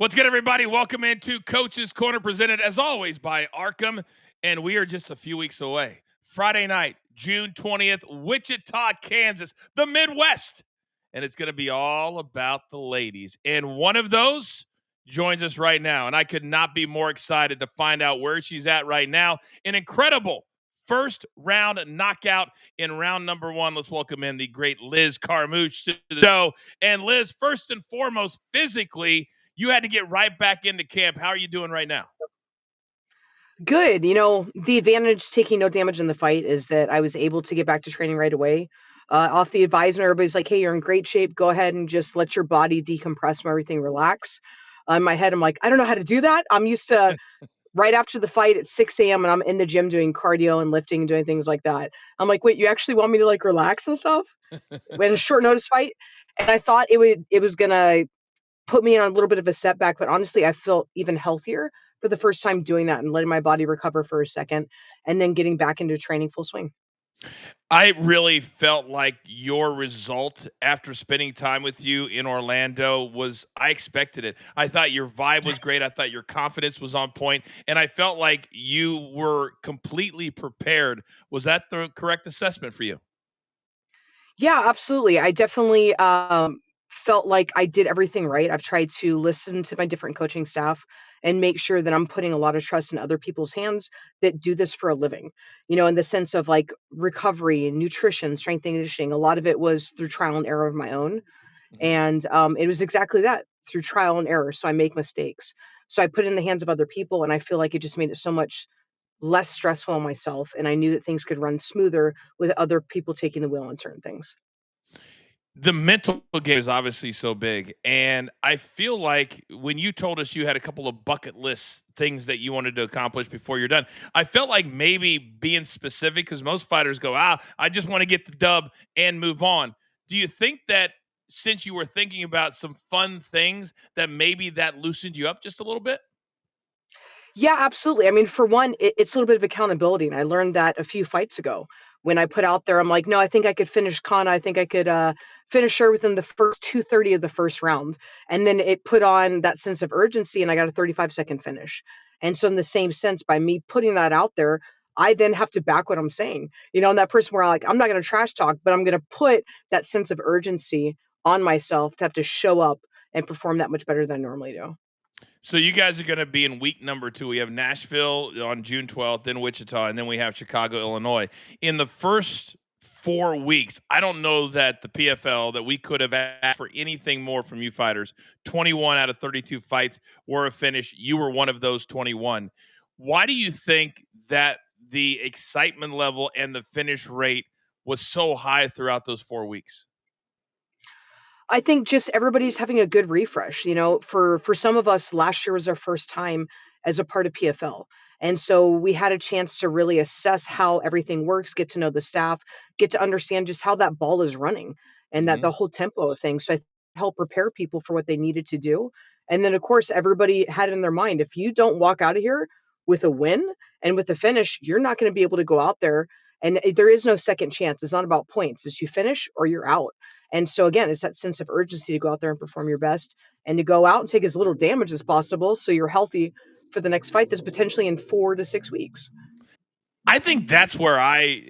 What's good, everybody? Welcome into Coach's Corner, presented as always by Arkham. And we are just a few weeks away. Friday night, June 20th, Wichita, Kansas, the Midwest. And it's going to be all about the ladies. And one of those joins us right now. And I could not be more excited to find out where she's at right now. An incredible first round knockout in round number one. Let's welcome in the great Liz Carmouche to the show. And Liz, first and foremost, physically, you had to get right back into camp. How are you doing right now? Good. The advantage taking no damage in the fight is that I was able to get back to training right away. Off the advisement, everybody's like, "Hey, you're in great shape. Go ahead and just let your body decompress and everything relax." In my head, I'm like, "I don't know how to do that. I'm used to right after the fight at 6 a.m. and I'm in the gym doing cardio and lifting and doing things like that." I'm like, "Wait, you actually want me to like relax and stuff when a short notice fight?" And I thought it was gonna put me on a little bit of a setback, but honestly, I felt even healthier for the first time doing that and letting my body recover for a second and then getting back into training full swing. I really felt like your result after spending time with you in Orlando was, I expected it. I thought your vibe was great. I thought your confidence was on point, and I felt like you were completely prepared. Was that the correct assessment for you? Yeah, absolutely. I definitely felt like I did everything right. I've tried to listen to my different coaching staff and make sure that I'm putting a lot of trust in other people's hands that do this for a living. In the sense of like recovery and nutrition, strength and conditioning. A lot of it was through trial and error of my own. Mhm. And it was exactly that, through trial and error. So I make mistakes. So I put it in the hands of other people, and I feel like it just made it so much less stressful on myself. And I knew that things could run smoother with other people taking the wheel on certain things. The mental game is obviously so big, and I feel like when you told us you had a couple of bucket list things that you wanted to accomplish before you're done, I felt like maybe being specific, because most fighters go, I just want to get the dub and move on. Do you think that since you were thinking about some fun things, that maybe that loosened you up just a little bit? Yeah, absolutely. I mean, for one, it's a little bit of accountability, and I learned that a few fights ago when I put out there. I'm like, no, I think I could finish Kana. I think I could finish her within the first 2:30 of the first round, and then it put on that sense of urgency, and I got a 35-second finish. And so, in the same sense, by me putting that out there, I then have to back what I'm saying. And that person where I'm not going to trash talk, but I'm going to put that sense of urgency on myself to have to show up and perform that much better than I normally do. So you guys are going to be in week number two. We have Nashville on June 12th, then Wichita, and then we have Chicago, Illinois. In the first 4 weeks, I don't know that the PFL that we could have asked for anything more from you fighters. 21 out of 32 fights were a finish. You were one of those 21. Why do you think that the excitement level and the finish rate was so high throughout those 4 weeks? I think just everybody's having a good refresh. For some of us, last year was our first time as a part of PFL. And so we had a chance to really assess how everything works, get to know the staff, get to understand just how that ball is running and that the whole tempo of things. So I help prepare people for what they needed to do. And then of course everybody had in their mind, if you don't walk out of here with a win and with a finish, you're not going to be able to go out there, and there is no second chance. It's not about points. It's you finish or you're out. And so again, it's that sense of urgency to go out there and perform your best and to go out and take as little damage as possible so you're healthy for the next fight that's potentially in 4 to 6 weeks. I think that's where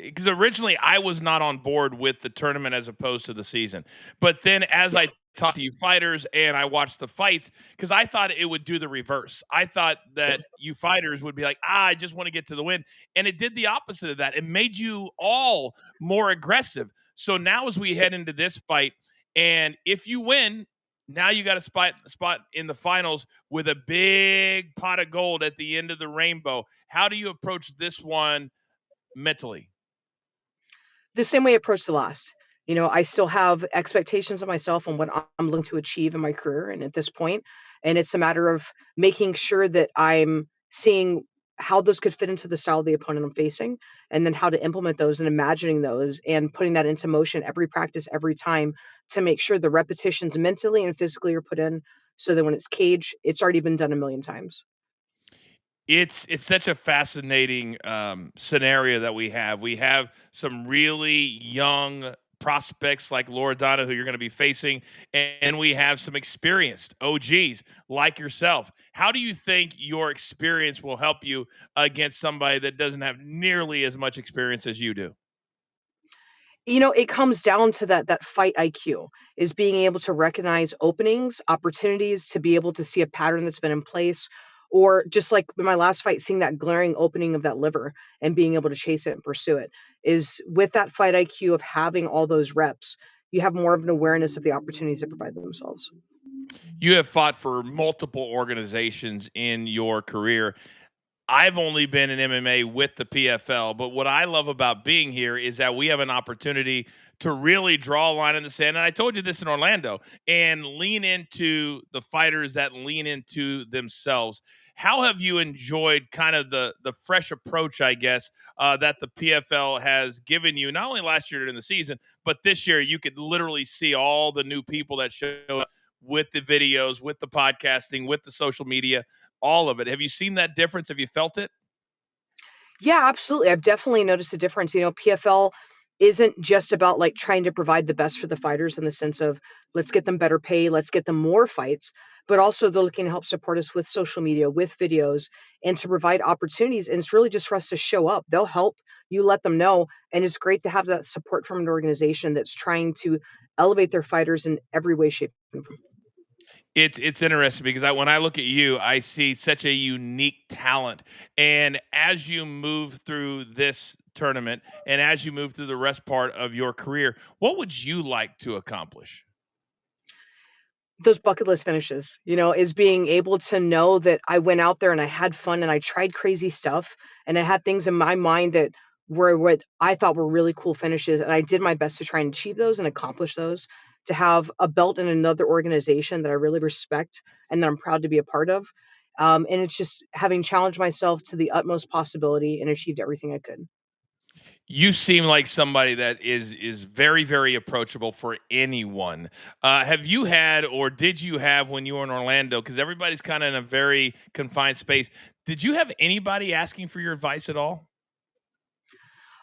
because originally I was not on board with the tournament as opposed to the season. But then as Yeah. I talked to you fighters and I watched the fights, because I thought it would do the reverse. I thought that you fighters would be like, I just want to get to the win. And it did the opposite of that. It made you all more aggressive. So now as we head into this fight, and if you win, now you got a spot in the finals with a big pot of gold at the end of the rainbow. How do you approach this one mentally? The same way I approached the last. I still have expectations of myself on what I'm looking to achieve in my career and at this point, and it's a matter of making sure that I'm seeing how those could fit into the style of the opponent I'm facing, and then how to implement those and imagining those and putting that into motion every practice, every time, to make sure the repetitions mentally and physically are put in so that when it's cage, it's already been done a million times. It's such a fascinating scenario that we have. We have some really young prospects like Elora Dana, who you're going to be facing, and we have some experienced OGs like yourself. How do you think your experience will help you against somebody that doesn't have nearly as much experience as you do? It comes down to that fight IQ, is being able to recognize openings, opportunities, to be able to see a pattern that's been in place, or just like in my last fight, seeing that glaring opening of that liver and being able to chase it and pursue it. Is with that fight IQ of having all those reps, you have more of an awareness of the opportunities that provide themselves. You have fought for multiple organizations in your career. I've only been in MMA with the PFL, but what I love about being here is that we have an opportunity to really draw a line in the sand. And I told you this in Orlando, and lean into the fighters that lean into themselves. How have you enjoyed kind of the fresh approach, I guess, that the PFL has given you? Not only last year during the season, but this year you could literally see all the new people that show up with the videos, with the podcasting, with the social media, all of it. Have you seen that difference? Have you felt it? Yeah, absolutely. I've definitely noticed a difference. PFL isn't just about like trying to provide the best for the fighters in the sense of let's get them better pay, let's get them more fights, but also they're looking to help support us with social media, with videos, and to provide opportunities. And it's really just for us to show up. They'll help you let them know. And it's great to have that support from an organization that's trying to elevate their fighters in every way, shape, and form. It's interesting because when I look at you, I see such a unique talent. And as you move through this tournament and as you move through the rest part of your career, what would you like to accomplish? Those bucket list finishes, is being able to know that I went out there and I had fun and I tried crazy stuff and I had things in my mind that were what I thought were really cool finishes, and I did my best to try and achieve those and accomplish those. To have a belt in another organization that I really respect and that I'm proud to be a part of, and it's just having challenged myself to the utmost possibility and achieved everything I could. You seem like somebody that is very, very approachable for anyone. Have you had, or did you have when you were in Orlando? Because everybody's kind of in a very confined space. Did you have anybody asking for your advice at all?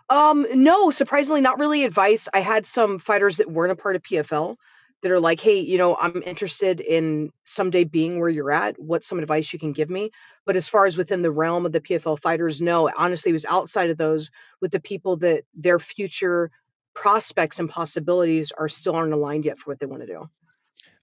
No, surprisingly, not really advice. I had some fighters that weren't a part of PFL that are like, "Hey, I'm interested in someday being where you're at. What's some advice you can give me?" But as far as within the realm of the PFL fighters, no. Honestly, it was outside of those with the people that their future prospects and possibilities are still aren't aligned yet for what they want to do.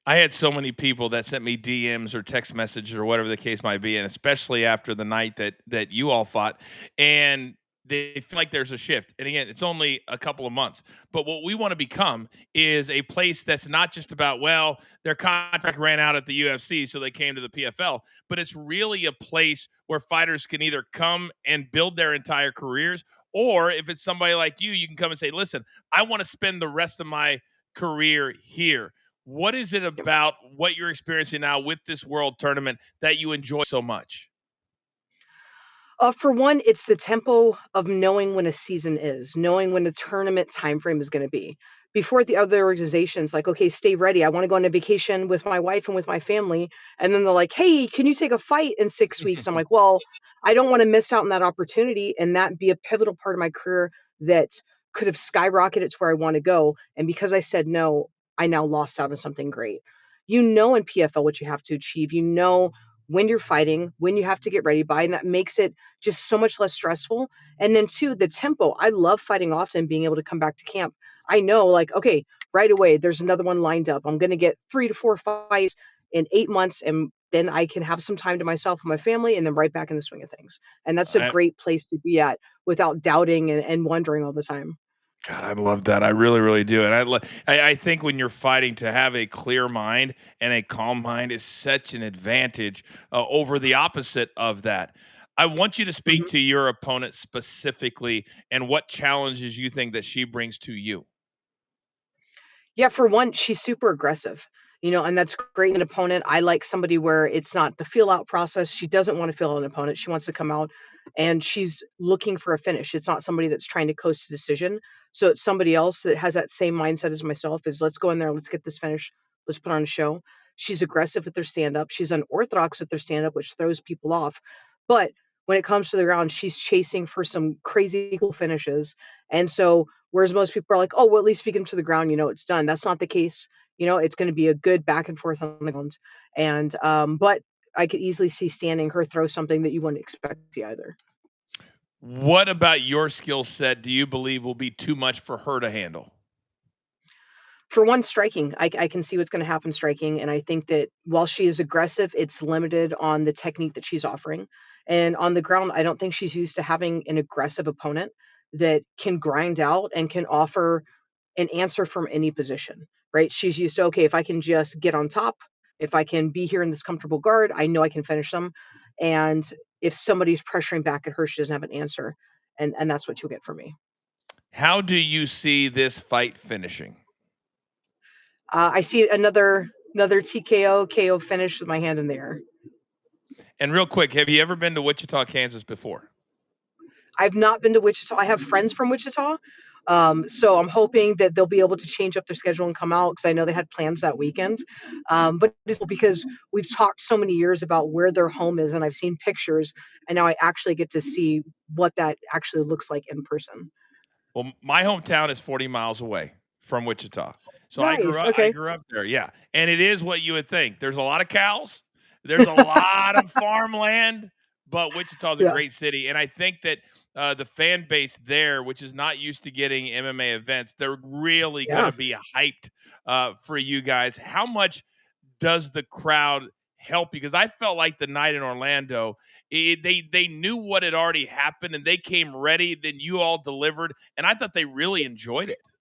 I had so many people that sent me DMs or text messages or whatever the case might be, and especially after the night that you all fought, and they feel like there's a shift. And again, it's only a couple of months, but what we want to become is a place that's not just about, well, their contract ran out at the UFC, so they came to the PFL, but it's really a place where fighters can either come and build their entire careers, or if it's somebody like you can come and say, listen, I want to spend the rest of my career here. What is it about what you're experiencing now with this world tournament that you enjoy so much? For one, it's the tempo of knowing when a season is, knowing when the tournament time frame is gonna be. Before the other organizations, like, "Okay, stay ready. I wanna go on a vacation with my wife and with my family." And then they're like, "Hey, can you take a fight in 6 weeks?" I'm like, "Well, I don't wanna miss out on that opportunity and that be a pivotal part of my career that could have skyrocketed to where I wanna go, and because I said no, I now lost out on something great." In PFL what you have to achieve. You know when you're fighting, when you have to get ready by, and that makes it just so much less stressful. And then 2, the tempo. I love fighting often, being able to come back to camp. I know, like, okay, right away, there's another one lined up. I'm gonna get 3 to 4 fights in 8 months, and then I can have some time to myself and my family, and then right back in the swing of things. And that's a I great place to be at without doubting and wondering all the time. God, I love that. I really, really do. And I think when you're fighting, to have a clear mind and a calm mind is such an advantage over the opposite of that. I want you to speak Mhm. to your opponent specifically and what challenges you think that she brings to you. Yeah, for one, she's super aggressive, and that's great in an opponent. I like somebody where it's not the feel out process. She doesn't want to feel out an opponent. She wants to come out and she's looking for a finish. It's not somebody that's trying to coast a decision. So it's somebody else that has that same mindset as myself is let's go in there, let's get this finish, let's put on a show. She's aggressive with their stand up. She's unorthodox with their stand up, which throws people off. But when it comes to the ground, she's chasing for some crazy cool finishes. And so, whereas most people are like, "Oh, well, at least if you get him to the ground, you know it's done." That's not the case. It's going to be a good back and forth on the ground. And but I could easily see standing her throw something that you wouldn't expect either. What about your skill set do you believe will be too much for her to handle? For one, striking, I can see what's gonna happen striking, and I think that while she is aggressive, it's limited on the technique that she's offering, and on the ground, I don't think she's used to having an aggressive opponent that can grind out and can offer an answer from any position, right? She's used to, "Okay, if I can just get on top, if I can be here in this comfortable guard, I know I can finish them," and if somebody's pressuring back at her, she doesn't have an answer, and that's what you'll get from me. How do you see this fight finishing? I see another TKO, KO finish with my hand in the air. And real quick, have you ever been to Wichita, Kansas before? I've not been to Wichita. I have friends from Wichita, so I'm hoping that they'll be able to change up their schedule and come out because I know they had plans that weekend. But it's because we've talked so many years about where their home is, and I've seen pictures, and now I actually get to see what that actually looks like in person. Well, my hometown is 40 miles away from Wichita. So I grew Nice. up I Okay. grew up there, yeah, and it is what you would think. There's a lot of cows, there's a lot of farmland, but Wichita's a Yeah. great city, and I think that, the fan base there, which is not used to getting MMA events, they're really Yeah. gonna be hyped, for you guys. How much does the crowd help? Because I felt like the night in Orlando, they knew what had already happened and they came ready. Then you all delivered, and I thought they really enjoyed it.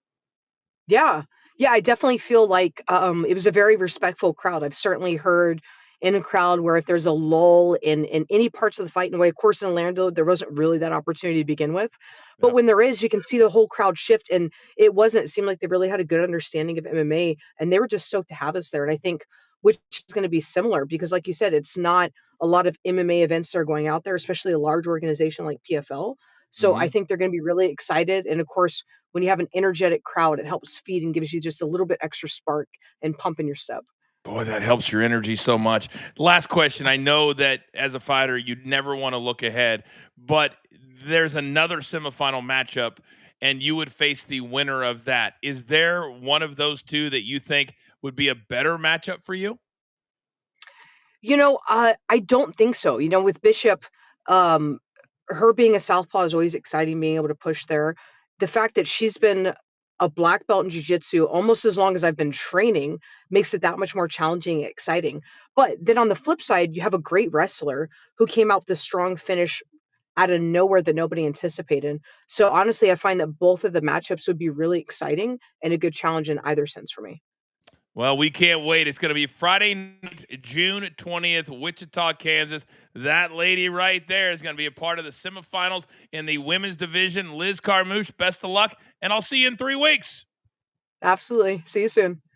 Yeah. Yeah, I definitely feel like, it was a very respectful crowd. I've certainly heard in a crowd where if there's a lull in any parts of the fight in a way, of course, in Orlando, there wasn't really that opportunity to begin with. But Yep. when there is, you can see the whole crowd shift, and it seemed like they really had a good understanding of MMA, and they were just stoked to have us there. And I think which is gonna be similar because like you said, it's not a lot of MMA events that are going out there, especially a large organization like PFL. So I Hmm. think they're gonna be really excited. And of course, when you have an energetic crowd, it helps feed and gives you just a little bit extra spark and pump in your step. Boy, that helps your energy so much. Last question. I know that as a fighter, you'd never want to look ahead, but there's another semifinal matchup, and you would face the winner of that. Is there one of those two that you think would be a better matchup for you? I don't think so. With Bishop, um, her being a southpaw is always exciting, being able to push there. The fact that she's been a black belt in jiu-jitsu almost as long as I've been training makes it that much more challenging and exciting. But then on the flip side, you have a great wrestler who came out with a strong finish out of nowhere that nobody anticipated. So honestly, I find that both of the matchups would be really exciting and a good challenge in either sense for me. Well, we can't wait. It's going to be Friday night, June 20th, Wichita, Kansas. That lady right there is going to be a part of the semifinals in the women's division. Liz Carmouche, best of luck, and I'll see you in 3 weeks. Absolutely. See you soon.